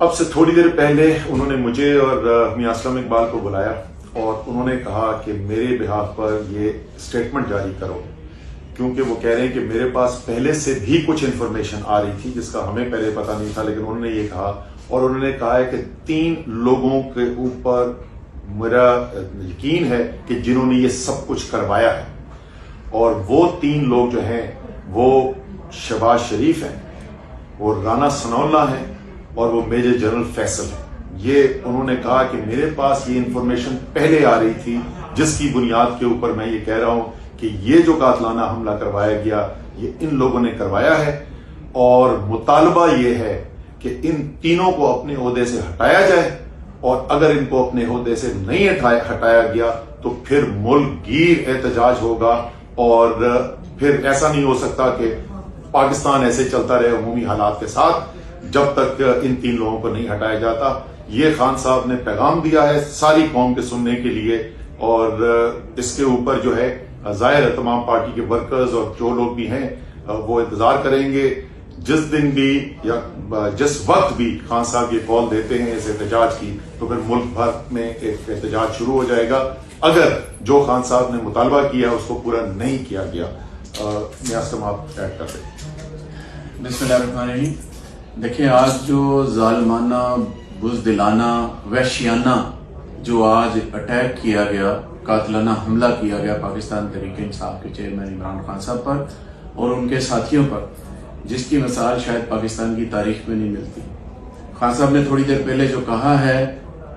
اب سے تھوڑی دیر پہلے انہوں نے مجھے اور میاں اسلم اقبال کو بلایا اور انہوں نے کہا کہ میرے بہاف پر یہ سٹیٹمنٹ جاری کرو، کیونکہ وہ کہہ رہے ہیں کہ میرے پاس پہلے سے بھی کچھ انفارمیشن آ رہی تھی جس کا ہمیں پہلے پتہ نہیں تھا، لیکن انہوں نے یہ کہا اور انہوں نے کہا ہے کہ 3 لوگوں کے اوپر میرا یقین ہے کہ جنہوں نے یہ سب کچھ کروایا ہے، اور وہ 3 لوگ جو ہیں وہ شہباز شریف ہیں، وہ رانا ثناء اللہ ہیں اور وہ میجر جنرل فیصل ہیں۔ یہ انہوں نے کہا کہ میرے پاس یہ انفارمیشن پہلے آ رہی تھی جس کی بنیاد کے اوپر میں یہ کہہ رہا ہوں کہ یہ جو قاتلانہ حملہ کروایا گیا یہ ان لوگوں نے کروایا ہے، اور مطالبہ یہ ہے کہ ان تینوں کو اپنے عہدے سے ہٹایا جائے، اور اگر ان کو اپنے عہدے سے نہیں ہٹایا گیا تو پھر ملک گیر احتجاج ہوگا، اور پھر ایسا نہیں ہو سکتا کہ پاکستان ایسے چلتا رہے عمومی حالات کے ساتھ جب تک ان 3 لوگوں کو نہیں ہٹایا جاتا۔ یہ خان صاحب نے پیغام دیا ہے ساری قوم کے سننے کے لیے، اور اس کے اوپر جو ہے ظاہر ہے تمام پارٹی کے ورکرز اور جو لوگ بھی ہیں وہ انتظار کریں گے جس دن بھی یا جس وقت بھی خان صاحب یہ کال دیتے ہیں اس احتجاج کی، تو پھر ملک بھر میں ایک احتجاج شروع ہو جائے گا اگر جو خان صاحب نے مطالبہ کیا اس کو پورا نہیں کیا گیا۔ میاں اسلم آپ ایڈ کر دیں۔ بسم اللہ الرحمن الرحیم۔ دیکھیں، آج جو ظالمانہ، بزدلانہ، وحشیانہ جو آج اٹیک کیا گیا، قاتلانہ حملہ کیا گیا پاکستان تحریک انصاف کے چیئرمین عمران خان صاحب پر اور ان کے ساتھیوں پر، جس کی مثال شاید پاکستان کی تاریخ میں نہیں ملتی۔ خان صاحب نے تھوڑی دیر پہلے جو کہا ہے،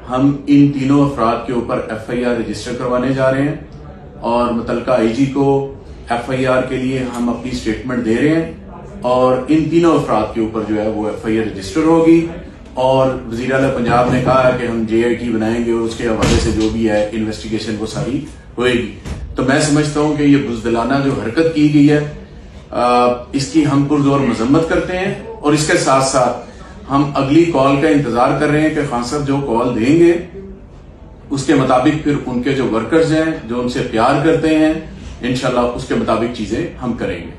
ہم ان تینوں افراد کے اوپر FIR رجسٹر کروانے جا رہے ہیں، اور متعلقہ IG کو FIR کے لیے ہم اپنی سٹیٹمنٹ دے رہے ہیں، اور ان تینوں افراد کے اوپر جو ہے وہ FIR رجسٹر ہوگی، اور وزیر اعلیٰ پنجاب نے کہا ہے کہ ہم JIT بنائیں گے اور اس کے حوالے سے جو بھی ہے انویسٹیگیشن وہ ساری ہوئے گی۔ تو میں سمجھتا ہوں کہ یہ بزدلانہ جو حرکت کی گئی ہے اس کی ہم پرزور مذمت کرتے ہیں، اور اس کے ساتھ ساتھ ہم اگلی کال کا انتظار کر رہے ہیں کہ خان صاحب جو کال دیں گے اس کے مطابق پھر ان کے جو ورکرز ہیں جو ان سے پیار کرتے ہیں انشاءاللہ اس کے مطابق چیزیں ہم کریں گے۔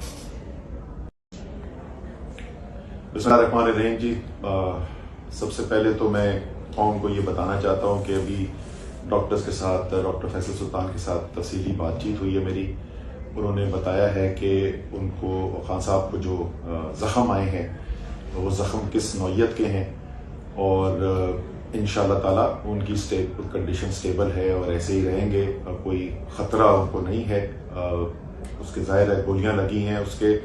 بسم اللہ الرحمن الرحیم۔ جی، سب سے پہلے تو میں قوم کو یہ بتانا چاہتا ہوں کہ ابھی ڈاکٹرز کے ساتھ، ڈاکٹر فیصل سلطان کے ساتھ تفصیلی بات چیت ہوئی ہے میری۔ انہوں نے بتایا ہے کہ ان کو خان صاحب کو جو زخم آئے ہیں وہ زخم کس نوعیت کے ہیں، اور انشاءاللہ تعالی ان کی کنڈیشن سٹیبل ہے اور ایسے ہی رہیں گے، کوئی خطرہ ان کو نہیں ہے۔ اس کے ظاہر ہے گولیاں لگی ہیں، اس کے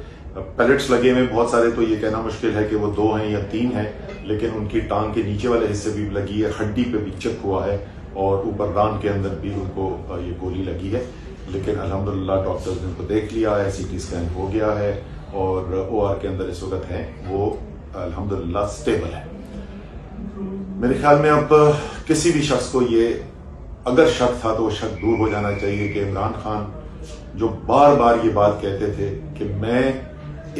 پیلٹس لگے ہوئے بہت سارے، تو یہ کہنا مشکل ہے کہ وہ 2 ہیں یا 3 ہیں، لیکن ان کی ٹانگ کے نیچے والے حصے بھی لگی ہے، ہڈی پہ بھی چک ہوا ہے، اور اوپر ران کے اندر بھی ان کو یہ گولی لگی ہے، لیکن الحمدللہ ڈاکٹرز نے ان کو دیکھ لیا ہے، CT اسکین ہو گیا ہے، اور OR کے اندر اس وقت ہیں، وہ الحمدللہ سٹیبل ہے۔ میرے خیال میں اب کسی بھی شخص کو یہ اگر شک تھا تو وہ شک دور ہو جانا چاہیے کہ عمران خان جو بار بار یہ بات کہتے تھے کہ میں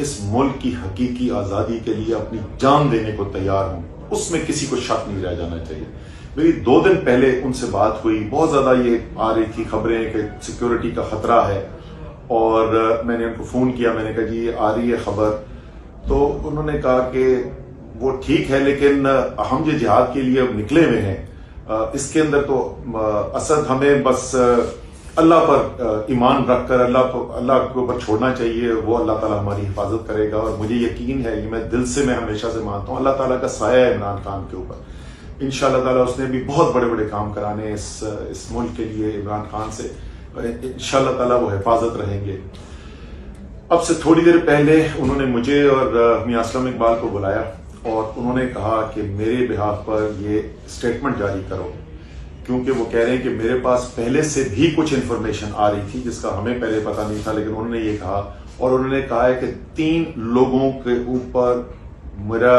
اس ملک کی حقیقی آزادی کے لیے اپنی جان دینے کو تیار ہوں، اس میں کسی کو شک نہیں رہ جانا چاہیے۔ میری 2 دن پہلے ان سے بات ہوئی، بہت زیادہ یہ آ رہی تھی خبریں کہ سیکیورٹی کا خطرہ ہے، اور میں نے ان کو فون کیا، میں نے کہا جی یہ آ رہی ہے خبر، تو انہوں نے کہا کہ وہ ٹھیک ہے لیکن ہم جو جہاد کے لیے اب نکلے ہوئے ہیں اس کے اندر تو اسد ہمیں بس اللہ پر ایمان رکھ کر اللہ کے اوپر چھوڑنا چاہیے، وہ اللہ تعالیٰ ہماری حفاظت کرے گا، اور مجھے یقین ہے، یہ میں دل سے میں ہمیشہ سے مانتا ہوں، اللہ تعالیٰ کا سایہ ہے عمران خان کے اوپر۔ انشاءاللہ تعالیٰ اس نے بھی بہت بڑے بڑے کام کرانے اس ملک کے لیے عمران خان سے، انشاءاللہ تعالیٰ وہ حفاظت رہیں گے۔ اب سے تھوڑی دیر پہلے انہوں نے مجھے اور میاں اسلم اقبال کو بلایا اور انہوں نے کہا کہ میرے بہاف پر یہ سٹیٹمنٹ جاری کرو، کیونکہ وہ کہہ رہے ہیں کہ میرے پاس پہلے سے بھی کچھ انفارمیشن آ رہی تھی جس کا ہمیں پہلے پتہ نہیں تھا، لیکن انہوں نے یہ کہا، اور انہوں نے کہا ہے کہ 3 لوگوں کے اوپر میرا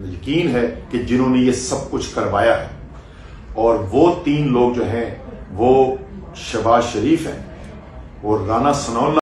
یقین ہے کہ جنہوں نے یہ سب کچھ کروایا ہے، اور وہ 3 لوگ جو ہیں وہ شہباز شریف ہیں، وہ رانا ثناء اللہ